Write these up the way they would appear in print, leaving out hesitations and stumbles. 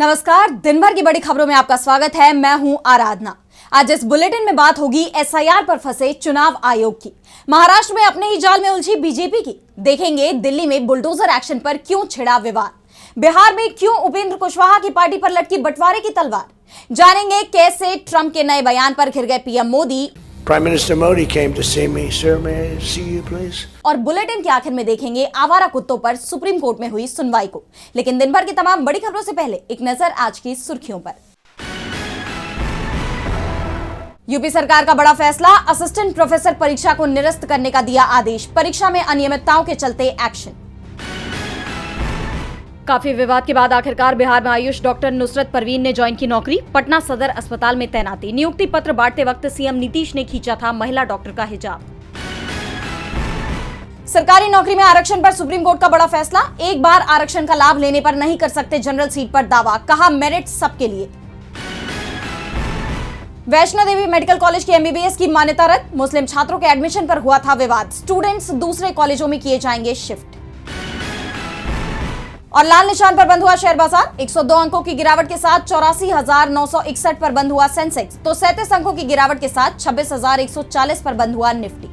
नमस्कार, दिन भर की बड़ी खबरों में आपका स्वागत है। मैं हूं आराधना। आज इस बुलेटिन में बात होगी एसआईआर पर फंसे चुनाव आयोग की, महाराष्ट्र में अपने ही जाल में उलझी बीजेपी की, देखेंगे दिल्ली में बुलडोजर एक्शन पर क्यों छिड़ा विवाद, बिहार में क्यों उपेंद्र कुशवाहा की पार्टी पर लटकी बंटवारे की तलवार, जानेंगे कैसे ट्रंप के नए बयान पर घिर गए PM Modi. Prime Minister Modi came to see me. Sir, may I see you, please? और बुलेटिन के आखिर में देखेंगे आवारा कुत्तों पर सुप्रीम कोर्ट में हुई सुनवाई को। लेकिन दिन भर की तमाम बड़ी खबरों से पहले एक नजर आज की सुर्खियों पर। यूपी सरकार का बड़ा फैसला, असिस्टेंट प्रोफेसर परीक्षा को निरस्त करने का दिया आदेश, परीक्षा में अनियमितताओं के चलते एक्शन। काफी विवाद के बाद आखिरकार बिहार में आयुष डॉक्टर नुसरत परवीन ने ज्वाइन की नौकरी, पटना सदर अस्पताल में तैनाती, नियुक्ति पत्र बांटते वक्त सीएम नीतीश ने खींचा था महिला डॉक्टर का हिजाब। सरकारी नौकरी में आरक्षण पर सुप्रीम कोर्ट का बड़ा फैसला, एक बार आरक्षण का लाभ लेने पर नहीं कर सकते जनरल सीट पर दावा, कहा मेरिट सबके लिए। वैष्णो देवी मेडिकल कॉलेज की एमबीबीएस की मान्यता रद्द, मुस्लिम छात्रों के एडमिशन पर हुआ था विवाद, स्टूडेंट्स दूसरे कॉलेजों में किए जाएंगे शिफ्ट। और लाल निशान पर बंद हुआ शेयर बाजार, 102 अंकों की गिरावट के साथ 84,961 पर बंद हुआ सेंसेक्स, तो 37 अंकों की गिरावट के साथ 26,140 पर बंद हुआ निफ्टी।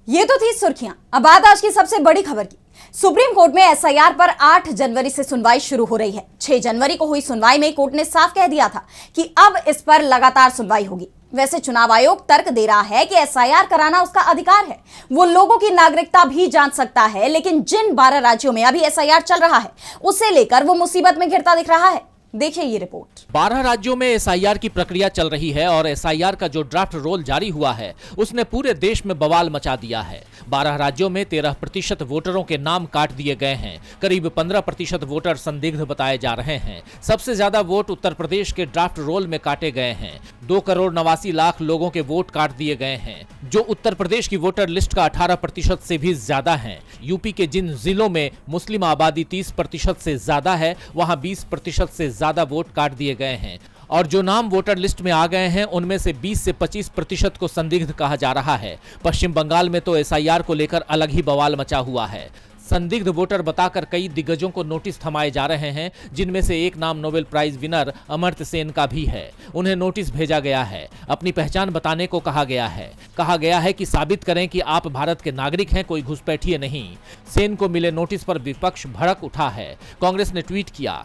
ये तो थी सुर्खियां। अब बात आज की सबसे बड़ी खबर की। सुप्रीम कोर्ट में एसआईआर पर 8 जनवरी से सुनवाई शुरू हो रही है। 6 जनवरी को हुई सुनवाई में कोर्ट ने साफ कह दिया था कि अब इस पर लगातार सुनवाई होगी। वैसे चुनाव आयोग तर्क दे रहा है कि एसआईआर कराना उसका अधिकार है, वो लोगों की नागरिकता भी जांच सकता है, लेकिन जिन 12 राज्यों में अभी एसआईआर चल रहा है उसे लेकर वो मुसीबत में घिरता दिख रहा है। देखिए ये रिपोर्ट। 12 राज्यों में एसआईआर की प्रक्रिया चल रही है और एसआईआर का जो ड्राफ्ट रोल जारी हुआ है उसने पूरे देश में बवाल मचा दिया है। 12 राज्यों में 13% वोटरों के नाम काट दिए गए हैं। करीब 15% वोटर संदिग्ध बताए जा रहे हैं। सबसे ज्यादा वोट उत्तर प्रदेश के ड्राफ्ट रोल में काटे गए हैं। 2,89,00,000 लोगों के वोट काट दिए गए हैं, जो उत्तर प्रदेश की वोटर लिस्ट का 18% से भी ज्यादा है। यूपी के जिन जिलों में मुस्लिम आबादी 30% से ज्यादा है, वहां 20% से ज्यादा वोट काट दिए गए हैं और जो नाम वोटर लिस्ट में आ गए हैं उनमें से 20 से 25% को संदिग्ध कहा जा रहा है। पश्चिम बंगाल में तो एसआईआर को लेकर अलग ही बवाल मचा हुआ है। संदिग्ध वोटर बताकर कई दिग्गजों को नोटिस थमाए जा रहे हैं, जिनमें से एक नाम Nobel prize winner Amartya Sen का भी है। उन्हें नोटिस भेजा गया है, अपनी पहचान बताने को कहा गया है कि साबित करें कि आप भारत के नागरिक हैं, कोई घुसपैठिए नहीं। सेन को मिले नोटिस पर विपक्ष भड़क उठा है। कांग्रेस ने ट्वीट किया,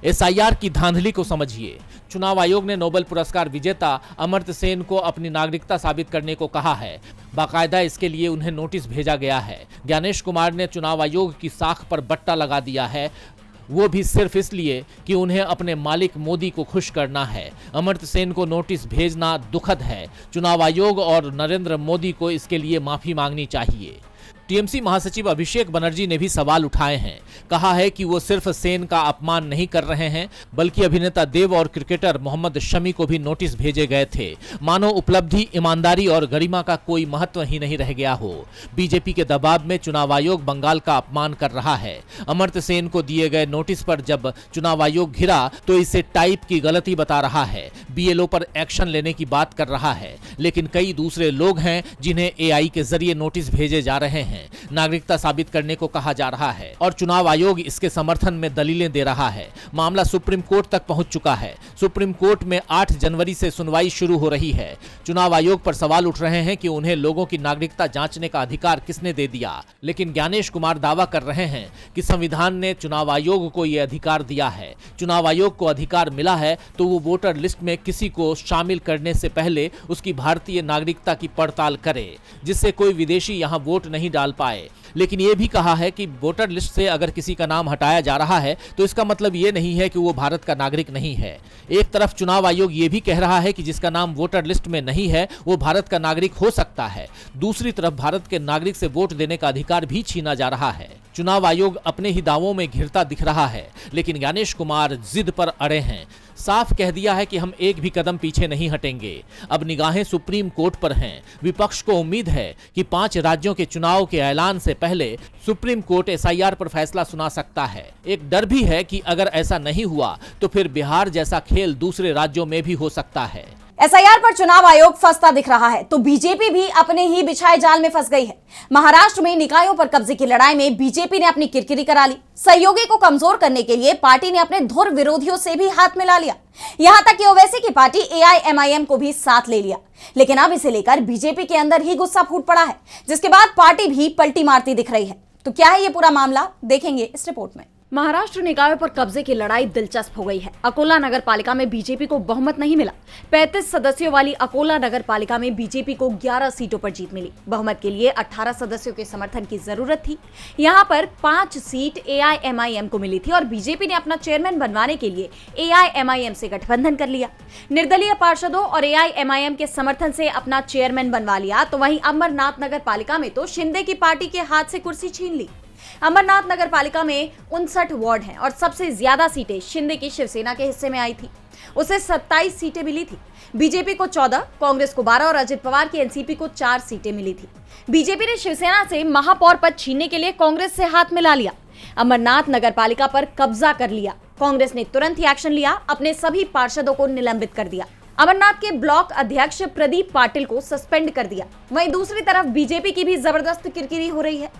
एसआईआर की धांधली को समझिए। चुनाव आयोग ने नोबेल पुरस्कार विजेता अमर्त्य सेन को अपनी नागरिकता साबित करने को कहा है। बाकायदा इसके लिए उन्हें नोटिस भेजा गया है। ज्ञानेश कुमार ने चुनाव आयोग की साख पर बट्टा लगा दिया है, वो भी सिर्फ इसलिए कि उन्हें अपने मालिक मोदी को खुश करना है। अमर्त्य सेन को नोटिस भेजना दुखद है। चुनाव आयोग और नरेंद्र मोदी को इसके लिए माफी मांगनी चाहिए। टीएमसी महासचिव अभिषेक बनर्जी ने भी सवाल उठाए हैं। कहा है कि वो सिर्फ सेन का अपमान नहीं कर रहे हैं, बल्कि अभिनेता देव और क्रिकेटर मोहम्मद शमी को भी नोटिस भेजे गए थे, मानो उपलब्धि, ईमानदारी और गरिमा का कोई महत्व ही नहीं रह गया हो। बीजेपी के दबाव में चुनाव आयोग बंगाल का अपमान कर रहा है। अमर्त्य सेन को दिए गए नोटिस पर जब चुनाव आयोग घिरा तो इसे टाइप की गलती बता रहा है, बीएलओ पर एक्शन लेने की बात कर रहा है। लेकिन कई दूसरे लोग हैं जिन्हें एआई के जरिए नोटिस भेजे जा रहे हैं, नागरिकता साबित करने को कहा जा रहा है और चुनाव आयोग इसके समर्थन में दलीलें दे रहा है। मामला सुप्रीम कोर्ट तक पहुंच चुका है। सुप्रीम कोर्ट में 8 जनवरी से सुनवाई शुरू हो रही है। चुनाव आयोग पर सवाल उठ रहे हैं कि उन्हें लोगों की नागरिकता जांचने का अधिकार किसने दे दिया, लेकिन ज्ञानेश कुमार दावा कर रहे हैं कि संविधान ने चुनाव आयोग को यह अधिकार दिया है। चुनाव आयोग को अधिकार मिला है तो वो वोटर लिस्ट में किसी को शामिल करने से पहले उसकी भारतीय नागरिकता की पड़ताल करे, जिससे कोई विदेशी यहां वोट नहीं डाल पाए। लेकिन यह भी कहा है कि वोटर लिस्ट से अगर किसी का नाम हटाया जा रहा है तो इसका मतलब यह नहीं है कि वो भारत का नागरिक नहीं है। एक तरफ चुनाव आयोग ये भी कह रहा है कि जिसका नाम वोटर लिस्ट में नहीं है वो भारत का नागरिक हो सकता है। दूसरी तरफ भारत के नागरिक से वोट देने का अधिकार भी छीना जा रहा है। चुनाव आयोग अपने ही दावों में घिरता दिख रहा है, लेकिन ज्ञानेश कुमार जिद पर अड़े हैं। साफ कह दिया है कि हम एक भी कदम पीछे नहीं हटेंगे। अब निगाहें सुप्रीम कोर्ट पर हैं। विपक्ष को उम्मीद है कि 5 राज्यों के चुनाव के ऐलान से पहले सुप्रीम कोर्ट एसआईआर पर फैसला सुना सकता है। एक डर भी है कि अगर ऐसा नहीं हुआ तो फिर बिहार जैसा खेल दूसरे राज्यों में भी हो सकता है। एसआईआर पर चुनाव आयोग फंसता दिख रहा है तो बीजेपी भी अपने ही बिछाए जाल में फंस गई है। महाराष्ट्र में निकायों पर कब्जे की लड़ाई में बीजेपी ने अपनी किरकिरी करा ली। सहयोगी को कमजोर करने के लिए पार्टी ने अपने धुर विरोधियों से भी हाथ मिला लिया। यहां तक कि ओवैसी की पार्टी एआईएमआईएम को भी साथ ले लिया। लेकिन अब इसे लेकर बीजेपी के अंदर ही गुस्सा फूट पड़ा है, जिसके बाद पार्टी भी पलटी मारती दिख रही है। तो क्या है ये पूरा मामला, देखेंगे इस रिपोर्ट में। महाराष्ट्र निकायों पर कब्जे की लड़ाई दिलचस्प हो गई है। अकोला नगर पालिका में बीजेपी को बहुमत नहीं मिला। 35 सदस्यों वाली अकोला नगर पालिका में बीजेपी को 11 सीटों पर जीत मिली। बहुमत के लिए 18 सदस्यों के समर्थन की जरूरत थी। यहां पर 5 सीट एआईएमआईएम को मिली थी और बीजेपी ने अपना चेयरमैन बनवाने के लिए एआईएमआईएम से गठबंधन कर लिया। निर्दलीय पार्षदों और एआईएमआईएम के समर्थन से अपना चेयरमैन बनवा लिया। तो वहीं अमरनाथ नगर पालिका में तो शिंदे की पार्टी के हाथ से कुर्सी छीन ली। अमरनाथ नगर पालिका में 59 वार्ड हैं और सबसे ज्यादा सीटें शिंदे की शिवसेना के हिस्से में आई थी। उसे 27 सीटें मिली थी। बीजेपी को 14, कांग्रेस को 12 और अजित पवार की एनसीपी को 4 सीटें मिली थी। बीजेपी ने शिवसेना से महापौर पद छीनने के लिए कांग्रेस से हाथ मिला लिया। अमरनाथ नगर पालिका पर कब्जा कर लिया। कांग्रेस ने तुरंत ही एक्शन लिया, अपने सभी पार्षदों को निलंबित कर दिया। अमरनाथ के ब्लॉक अध्यक्ष प्रदीप पाटिल को सस्पेंड कर दिया। वहीं दूसरी तरफ बीजेपी की भी जबरदस्त किरकिरी हो रही है।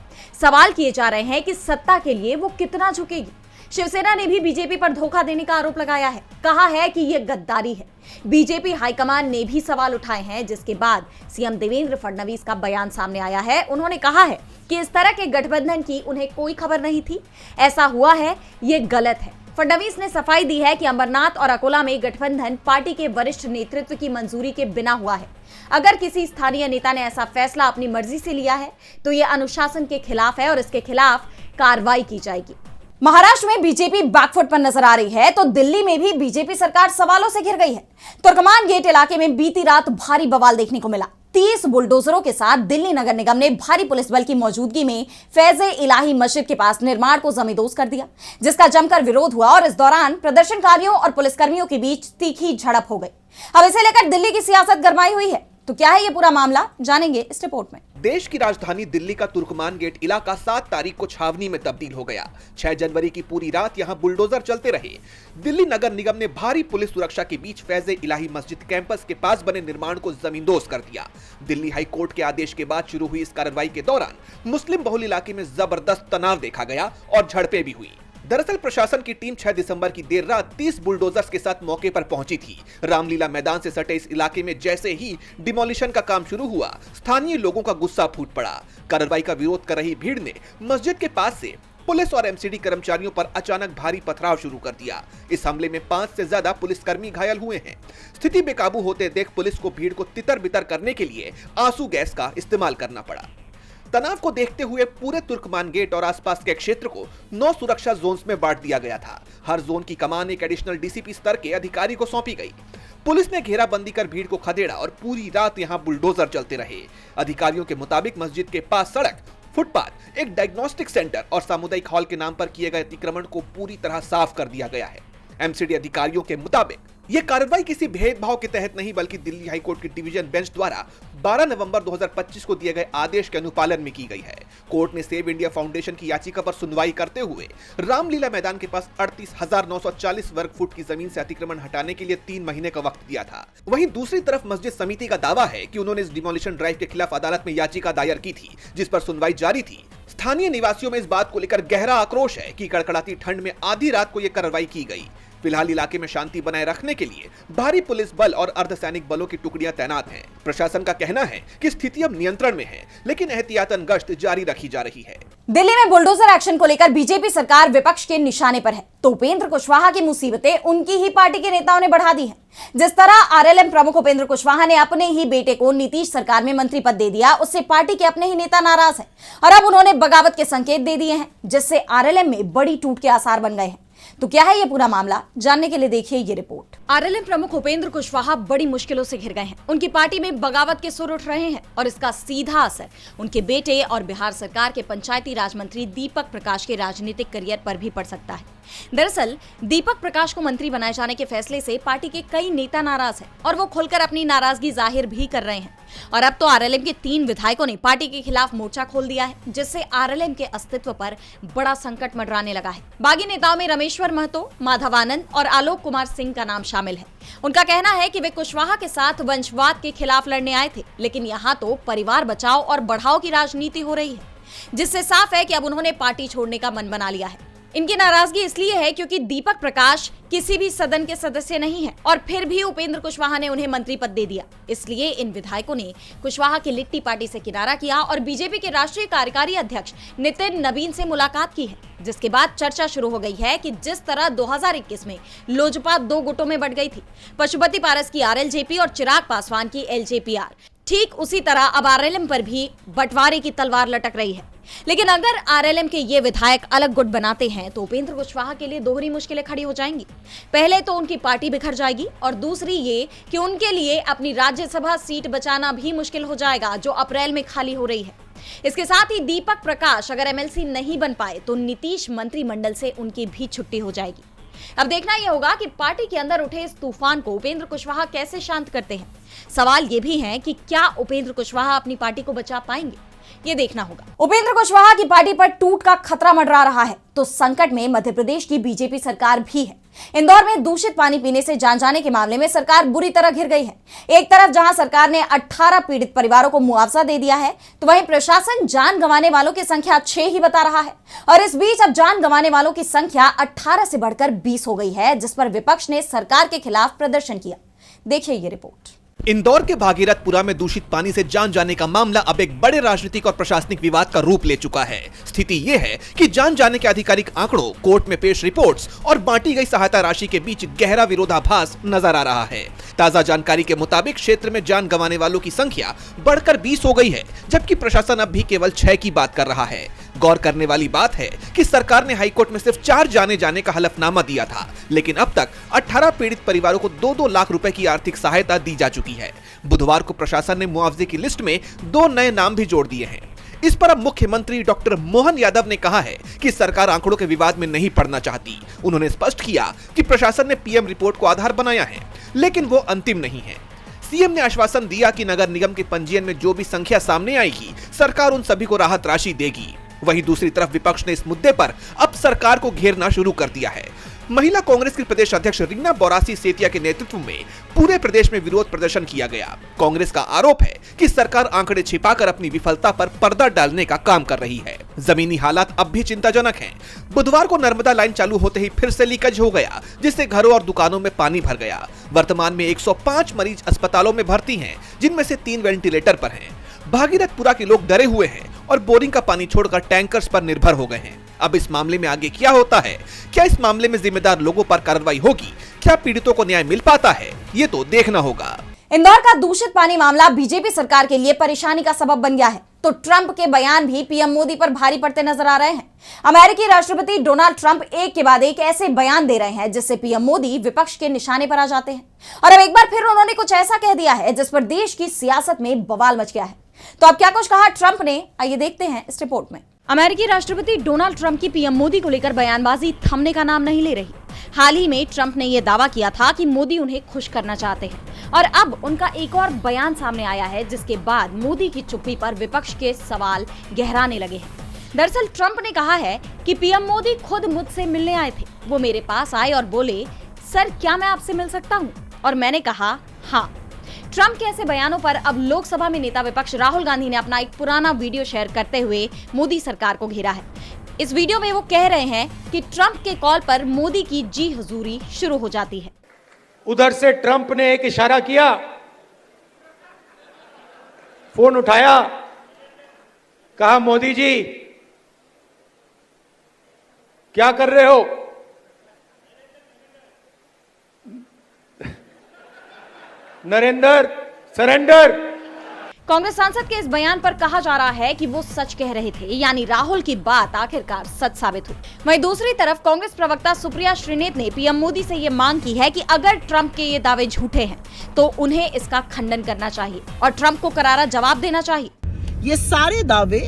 सवाल किए जा रहे हैं कि सत्ता के लिए वो कितना झुकेगी। शिवसेना ने भी बीजेपी पर धोखा देने का आरोप लगाया है, कहा है कि ये गद्दारी है। बीजेपी हाईकमान ने भी सवाल उठाए हैं, जिसके बाद सीएम देवेंद्र फडणवीस का बयान सामने आया है। उन्होंने कहा है कि इस तरह के गठबंधन की उन्हें कोई खबर नहीं थी, ऐसा हुआ है, ये गलत है। फडणवीस ने सफाई दी है कि अमरनाथ और अकोला में गठबंधन पार्टी के वरिष्ठ नेतृत्व की मंजूरी के बिना हुआ है। अगर किसी स्थानीय नेता ने ऐसा फैसला अपनी मर्जी से लिया है तो यह अनुशासन के खिलाफ है और इसके खिलाफ कार्रवाई की जाएगी। महाराष्ट्र में बीजेपी बैकफुट पर नजर आ रही है तो दिल्ली में भी बीजेपी सरकार सवालों से घिर गई है। तुर्कमान गेट इलाके में बीती रात भारी बवाल देखने को मिला। 30 बुलडोजरों के साथ दिल्ली नगर निगम ने भारी पुलिस बल की मौजूदगी में फैज़े इलाही मस्जिद के पास निर्माण को जमींदोज कर दिया, जिसका जमकर विरोध हुआ और इस दौरान प्रदर्शनकारियों और पुलिसकर्मियों के बीच तीखी झड़प हो गई। अब इसे लेकर दिल्ली की सियासत गरमाई हुई है। तो क्या है ये पूरा मामला, जानेंगे इस रिपोर्ट में। देश की राजधानी दिल्ली का तुर्कमान गेट इलाका 7 तारीख को छावनी में तब्दील हो गया। 6 जनवरी की पूरी रात यहां बुलडोजर चलते रहे। दिल्ली नगर निगम ने भारी पुलिस सुरक्षा के बीच फैज़े इलाही मस्जिद कैंपस के पास बने निर्माण को जमींदोज कर दिया। दिल्ली हाई कोर्ट के आदेश के बाद शुरू हुई इस कार्रवाई के दौरान मुस्लिम बहुल इलाके में जबरदस्त तनाव देखा गया और झड़पें भी हुई। दरअसल प्रशासन की टीम 6 दिसंबर की देर रात 30 बुलडोजर्स के साथ मौके पर पहुंची थी। रामलीला मैदान से सटे इस इलाके में जैसे ही डिमोलिशन का काम शुरू हुआ, स्थानीय लोगों का गुस्सा फूट पड़ा। कार्रवाई का विरोध कर रही भीड़ ने मस्जिद के पास से पुलिस और एमसीडी कर्मचारियों पर अचानक भारी पथराव शुरू कर दिया। इस हमले में 5 से ज्यादा पुलिसकर्मी घायल हुए हैं। स्थिति बेकाबू होते देख पुलिस को भीड़ को तितर बितर करने के लिए आंसू गैस का इस्तेमाल करना पड़ा। तनाव को देखते हुए पूरे तुर्कमान गेट और आसपास के क्षेत्र को 9 सुरक्षा जोन्स में बांट दिया गया था। हर जोन की कमान एक एडिशनल डीसीपी स्तर के अधिकारी को सौंपी गई। पुलिस ने घेराबंदी कर भीड़ को खदेड़ा और पूरी रात यहां बुलडोजर चलते रहे। अधिकारियों के मुताबिक मस्जिद के पास सड़क, फुटपाथ, एक डायग्नोस्टिक सेंटर और सामुदायिक हॉल के नाम पर किए गए अतिक्रमण को पूरी तरह साफ कर दिया गया है। एमसीडी अधिकारियों के मुताबिक यह कार्रवाई किसी भेदभाव के तहत नहीं बल्कि दिल्ली हाईकोर्ट की डिवीजन बेंच द्वारा 12 नवंबर 2025 को दिए गए आदेश के अनुपालन में की गई है। कोर्ट ने सेव इंडिया फाउंडेशन की याचिका पर सुनवाई करते हुए रामलीला मैदान के पास 38,940 वर्ग फुट की जमीन से अतिक्रमण हटाने के लिए 3 महीने का वक्त दिया था। वहीं दूसरी तरफ मस्जिद समिति का दावा है कि उन्होंने इस डिमोलिशन ड्राइव के खिलाफ अदालत में याचिका दायर की थी, जिस पर सुनवाई जारी थी। स्थानीय निवासियों में इस बात को लेकर गहरा आक्रोश है कि कड़कड़ाती ठंड में आधी रात को यह कार्रवाई की गई। फिलहाल इलाके में शांति बनाए रखने के लिए भारी पुलिस बल और अर्धसैनिक बलों की टुकड़ियां तैनात हैं। प्रशासन का कहना है कि स्थिति अब नियंत्रण में है, लेकिन एहतियातन गश्त जारी रखी जा रही है। दिल्ली में बुलडोजर एक्शन को लेकर बीजेपी सरकार विपक्ष के निशाने पर है तो उपेंद्र कुशवाहा की मुसीबतें उनकी ही पार्टी के नेताओं ने बढ़ा दी हैं। जिस तरह आरएलएम प्रमुख उपेंद्र कुशवाहा ने अपने ही बेटे को नीतीश सरकार में मंत्री पद दे दिया, उससे पार्टी के अपने ही नेता नाराज हैं और अब उन्होंने बगावत के संकेत दे दिए हैं, जिससे आरएलएम में बड़ी टूट के आसार बन गए हैं। तो क्या है ये पूरा मामला, जानने के लिए देखिए ये रिपोर्ट। आरएलएम प्रमुख उपेंद्र कुशवाहा बड़ी मुश्किलों से घिर गए हैं। उनकी पार्टी में बगावत के सुर उठ रहे हैं और इसका सीधा असर उनके बेटे और बिहार सरकार के पंचायती राज मंत्री दीपक प्रकाश के राजनीतिक करियर पर भी पड़ सकता है। दरअसल दीपक प्रकाश को मंत्री बनाए जाने के फैसले से पार्टी के कई नेता नाराज हैं और वो खुलकर अपनी नाराजगी जाहिर भी कर रहे हैं। और अब तो आरएलएम के 3 विधायकों ने पार्टी के खिलाफ मोर्चा खोल दिया है, जिससे आरएलएम के अस्तित्व पर बड़ा संकट मंडराने लगा है। बागी नेताओं में रमेश्वर महतो, माधवानंद और आलोक कुमार सिंह का नाम शामिल है। उनका कहना है कि वे कुशवाहा के साथ वंशवाद के खिलाफ लड़ने आए थे, लेकिन यहाँ तो परिवार बचाओ और बढ़ाओ की राजनीति हो रही है, जिससे साफ है कि अब उन्होंने पार्टी छोड़ने का मन बना लिया है। इनकी नाराजगी इसलिए है क्योंकि दीपक प्रकाश किसी भी सदन के सदस्य नहीं है और फिर भी उपेंद्र कुशवाहा ने उन्हें मंत्री पद दे दिया। इसलिए इन विधायकों ने कुशवाहा की लिट्टी पार्टी से किनारा किया और बीजेपी के राष्ट्रीय कार्यकारी अध्यक्ष नितिन नवीन से मुलाकात की है, जिसके बाद चर्चा शुरू हो गई है कि जिस तरह 2021 में लोजपा 2 गुटों में बंट गई थी, पशुपति पारस की आरएलजेपी और चिराग पासवान की एलजेपीआर, ठीक उसी तरह अब आरएलएम पर भी बंटवारे की तलवार लटक रही है। लेकिन अगर आरएलएम के ये विधायक अलग गुट बनाते हैं तो उपेंद्र कुशवाहा के लिए दोहरी मुश्किलें खड़ी हो जाएंगी। पहले तो उनकी पार्टी बिखर जाएगी और दूसरी ये कि उनके लिए अपनी राज्यसभा सीट बचाना भी मुश्किल हो जाएगा, जो अप्रैल में खाली हो रही है। इसके साथ ही दीपक प्रकाश अगर एमएलसी नहीं बन पाए तो नीतीश मंत्रिमंडल से उनकी भी छुट्टी हो जाएगी। अब देखना यह होगा कि पार्टी के अंदर उठे इस तूफान को उपेंद्र कुशवाहा कैसे शांत करते हैं। सवाल ये भी है कि क्या उपेंद्र कुशवाहा अपनी पार्टी को बचा पाएंगे, ये देखना होगा। उपेंद्र कुशवाहा की पार्टी पर टूट का खतरा मंडरा रहा है तो संकट में मध्य प्रदेश की बीजेपी सरकार भी है। इंदौर में दूषित पानी पीने से जान जाने के मामले में सरकार बुरी तरह घिर गई है। एक तरफ जहां सरकार ने 18 पीड़ित परिवारों को मुआवजा दे दिया है, तो वहीं प्रशासन जान गंवाने वालों की संख्या 6 ही बता रहा है। और इस बीच अब जान गंवाने वालों की संख्या 18 से बढ़कर 20 हो गई है, जिस पर विपक्ष ने सरकार के खिलाफ प्रदर्शन किया। देखिए ये रिपोर्ट। इंदौर के भागीरथपुरा में दूषित पानी से जान जाने का मामला अब एक बड़े राजनीतिक और प्रशासनिक विवाद का रूप ले चुका है। स्थिति ये है कि जान जाने के आधिकारिक आंकड़ों, कोर्ट में पेश रिपोर्ट्स और बांटी गई सहायता राशि के बीच गहरा विरोधाभास नजर आ रहा है। ताजा जानकारी के मुताबिक क्षेत्र में जान गंवाने वालों की संख्या बढ़कर 20 हो गई है, जबकि प्रशासन अब भी केवल 6 की बात कर रहा है। गौर करने वाली बात है कि सरकार ने हाईकोर्ट में सिर्फ 4 जाने जाने का हलफनामा दिया था, लेकिन अब तक 18 पीड़ित परिवारों को 2-2 लाख रुपए की आर्थिक सहायता दी जा चुकी है। बुधवार को प्रशासन ने मुआवजे की लिस्ट में 2 नए नाम भी जोड़ दिए हैं। इस पर अब मुख्यमंत्री डॉक्टर मोहन यादव ने कहा है कि सरकार आंकड़ों के विवाद में नहीं पड़ना चाहती। उन्होंने स्पष्ट किया कि प्रशासन ने पीएम रिपोर्ट को आधार बनाया है, लेकिन वो अंतिम नहीं है। सीएम ने आश्वासन दिया कि नगर निगम के पंजीयन में जो भी संख्या सामने आएगी, सरकार उन सभी को राहत राशि देगी। वहीं दूसरी तरफ विपक्ष ने इस मुद्दे पर अब सरकार को घेरना शुरू कर दिया है। महिला कांग्रेस की प्रदेश अध्यक्ष रीना बोरासी सेतिया के नेतृत्व में पूरे प्रदेश में विरोध प्रदर्शन किया गया। कांग्रेस का आरोप है कि सरकार आंकड़े छिपाकर अपनी विफलता पर पर्दा डालने का काम कर रही है। जमीनी हालात अब भी चिंताजनक हैं। बुधवार को नर्मदा लाइन चालू होते ही फिर से लीकेज हो गया, जिससे घरों और दुकानों में पानी भर गया। वर्तमान में 105 मरीज अस्पतालों में भर्ती हैं, जिनमें से 3 वेंटिलेटर पर हैं। भागीरथपुरा के लोग डरे हुए हैं और बोरिंग का पानी छोड़कर टैंकर्स पर निर्भर हो गए हैं। अब इस मामले में आगे क्या होता है? क्या इस मामले में जिम्मेदार लोगों पर कार्रवाई होगी? क्या पीड़ितों को न्याय मिल पाता है? ये तो देखना होगा। इंदौर का दूषित पानी मामला बीजेपी सरकार के लिए परेशानी का सबब बन गया है, तो ट्रंप के बयान भी पीएम मोदी पर भारी पड़ते नजर आ रहे हैं। अमेरिकी राष्ट्रपति डोनाल्ड ट्रंप एक के बाद एक ऐसे बयान दे रहे हैं जिससे पीएम मोदी विपक्ष के निशाने पर आ जाते हैं। और अब एक बार फिर उन्होंने कुछ ऐसा कह दिया है जिस पर देश की सियासत में बवाल मच गया है। तो अब क्या कुछ कहा ट्रंप ने, आइए देखते हैं इस रिपोर्ट में। अमेरिकी राष्ट्रपति डोनाल्ड ट्रंप की पीएम मोदी को लेकर बयानबाजी थमने का नाम नहीं ले रही। हाल ही में ट्रंप ने यह दावा किया था कि मोदी उन्हें खुश करना चाहते हैं और अब उनका एक और बयान सामने आया है, जिसके बाद मोदी की चुप्पी पर विपक्ष के सवाल गहराने लगे हैं। दरअसल ट्रंप ने कहा है कि पीएम मोदी खुद मुझसे मिलने आए थे। वो मेरे पास आए और बोले, सर क्या मैं आपसे मिल सकता हूँ? और मैंने कहा हाँ। ट्रंप के ऐसे बयानों पर अब लोकसभा में नेता विपक्ष राहुल गांधी ने अपना एक पुराना वीडियो शेयर करते हुए मोदी सरकार को घेरा है। इस वीडियो में वो कह रहे हैं कि ट्रंप के कॉल पर मोदी की जी हुजूरी शुरू हो जाती है। उधर से ट्रंप ने एक इशारा किया, फोन उठाया, कहा मोदी जी क्या कर रहे हो? नरेंद्र सरेंडर। कांग्रेस सांसद के इस बयान पर कहा जा रहा है कि वो सच कह रहे थे, यानी राहुल की बात आखिरकार सच साबित हुई। वहीं दूसरी तरफ कांग्रेस प्रवक्ता सुप्रिया श्रीनेत ने पीएम मोदी से ये मांग की है कि अगर ट्रंप के ये दावे झूठे हैं तो उन्हें इसका खंडन करना चाहिए और ट्रंप को करारा जवाब देना चाहिए। ये सारे दावे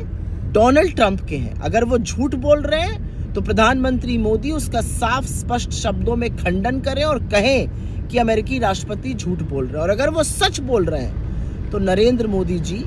डोनाल्ड ट्रंप के हैं। अगर वो झूठ बोल रहे हैं तो प्रधानमंत्री मोदी उसका साफ स्पष्ट शब्दों में खंडन करें और कहें कि अमेरिकी राष्ट्रपति झूठ बोल रहे हैं। और अगर वो सच बोल रहे हैं तो नरेंद्र मोदी जी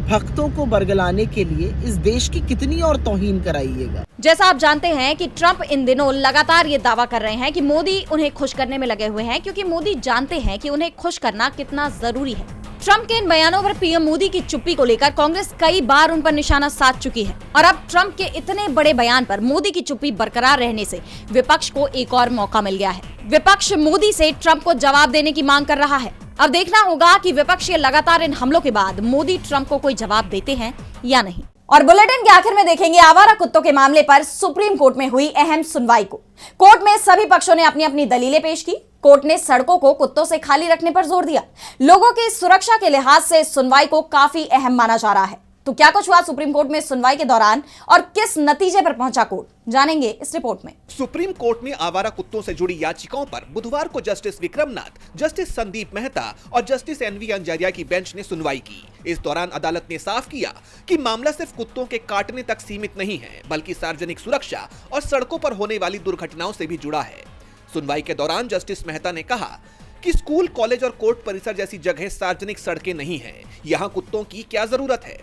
भक्तों को बरगलाने के लिए इस देश की कितनी और तौहीन कराइएगा। जैसा आप जानते हैं कि ट्रंप इन दिनों लगातार ये दावा कर रहे हैं कि मोदी उन्हें खुश करने में लगे हुए हैं, क्योंकि मोदी जानते हैं कि उन्हें खुश करना कितना जरूरी है। ट्रंप के इन बयानों पर पीएम मोदी की चुप्पी को लेकर कांग्रेस कई बार उन पर निशाना साध चुकी है और अब ट्रंप के इतने बड़े बयान पर मोदी की चुप्पी बरकरार रहने से विपक्ष को एक और मौका मिल गया है। विपक्ष मोदी से ट्रंप को जवाब देने की मांग कर रहा है। अब देखना होगा कि विपक्ष के लगातार इन हमलों के बाद मोदी ट्रंप को कोई जवाब देते हैं या नहीं। और बुलेटिन के आखिर में देखेंगे आवारा कुत्तों के मामले पर सुप्रीम कोर्ट में हुई अहम सुनवाई को। कोर्ट में सभी पक्षों ने अपनी अपनी दलीलें पेश की। कोर्ट ने सड़कों को कुत्तों से खाली रखने पर जोर दिया। लोगों की सुरक्षा के लिहाज से सुनवाई को काफी अहम माना जा रहा है। तो क्या कुछ हुआ सुप्रीम कोर्ट में सुनवाई के दौरान और किस नतीजे पर पहुंचा कोर्ट, जानेंगे इस रिपोर्ट में। सुप्रीम कोर्ट में आवारा कुत्तों से जुड़ी याचिकाओं पर बुधवार को जस्टिस विक्रमनाथ, जस्टिस संदीप मेहता और जस्टिस एनवी अंजारिया की बेंच ने सुनवाई की। इस दौरान अदालत ने साफ किया कि मामला सिर्फ कुत्तों के काटने तक सीमित नहीं है, बल्कि सार्वजनिक सुरक्षा और सड़कों पर होने वाली दुर्घटनाओं से भी जुड़ा है। सुनवाई के दौरान जस्टिस मेहता ने कहा कि स्कूल, कॉलेज और कोर्ट परिसर जैसी जगह सार्वजनिक सड़कें नहीं हैं, यहाँ कुत्तों की क्या जरूरत है।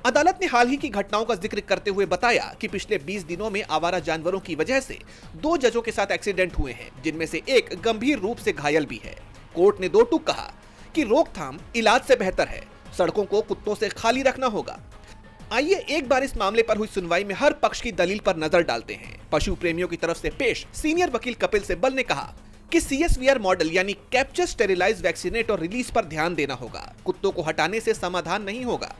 अदालत ने हाल ही की घटनाओं का जिक्र करते हुए बताया कि पिछले 20 दिनों में आवारा जानवरों की वजह से 2 जजों के साथ एक्सीडेंट हुए हैं, जिनमें से एक गंभीर रूप से घायल भी है। कोर्ट ने 2 टूक कहा कि रोकथाम इलाज से बेहतर है, सड़कों को कुत्तों से खाली रखना होगा। आइए एक बार इस मामले पर हुई सुनवाई में हर पक्ष की दलील पर नजर डालते हैं। पशु प्रेमियों की तरफ से पेश सीनियर वकील कपिल सिब्बल ने कहा कि CSVR मॉडल यानी कैप्चर, स्टेरिलाइज, वैक्सीनेट और रिलीज पर ध्यान देना होगा। कुत्तों को हटाने से समाधान नहीं होगा।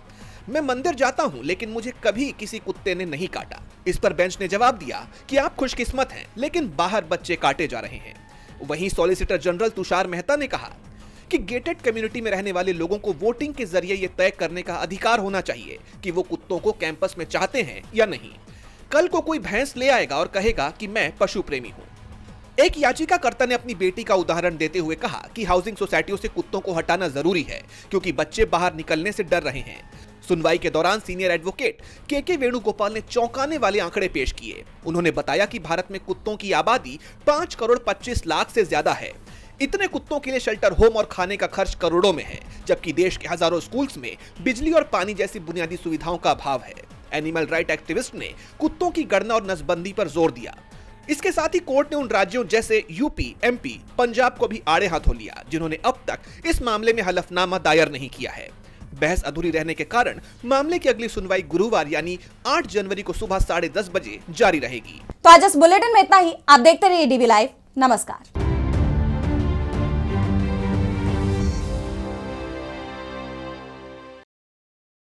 मैं मंदिर जाता हूं, लेकिन मुझे कभी किसी कुत्ते ने नहीं काटा। इस पर बेंच ने जवाब दिया कि आप खुशकिस्मत हैं, लेकिन बाहर बच्चे काटे जा रहे हैं। वहीं सॉलिसिटर जनरल तुषार मेहता ने कहा कि गेटेड कम्युनिटी में रहने वाले लोगों को वोटिंग के जरिए यह तय करने का अधिकार होना चाहिए कि वो कुत्तों को कैंपस में चाहते हैं या नहीं। कल को कोई भैंस ले आएगा और कहेगा कि मैं पशु प्रेमी हूं। एक याचिकाकर्ता ने अपनी बेटी का उदाहरण देते हुए कहा कि हाउसिंग सोसाइटियों से कुत्तों को हटाना जरूरी है, क्योंकि बच्चे बाहर निकलने से डर रहे हैं। सुनवाई के दौरान सीनियर एडवोकेट के वेणुगोपाल ने चौंकाने वाले आंकड़े पेश किए। उन्होंने बताया कि भारत में कुत्तों की आबादी 5 करोड़ 25 लाख से ज्यादा है। इतने कुत्तों के लिए शेल्टर होम और खाने का खर्च करोड़ों में है, जबकि देश के हजारों स्कूल्स में बिजली और पानी जैसी बुनियादी सुविधाओं का अभाव है। एनिमल राइट एक्टिविस्ट ने कुत्तों की गणना और नसबंदी पर जोर दिया। इसके साथ ही कोर्ट ने उन राज्यों जैसे यूपी, एमपी, पंजाब को भी आड़े हाथों लिया, जिन्होंने अब तक इस मामले में हलफनामा दायर नहीं किया है। बहस अधूरी रहने के कारण मामले की अगली सुनवाई गुरुवार यानी 8 जनवरी को सुबह 10:30 बजे जारी रहेगी। तो आज इस बुलेटिन में इतना ही। आप देखते रहिए DB लाइव। नमस्कार।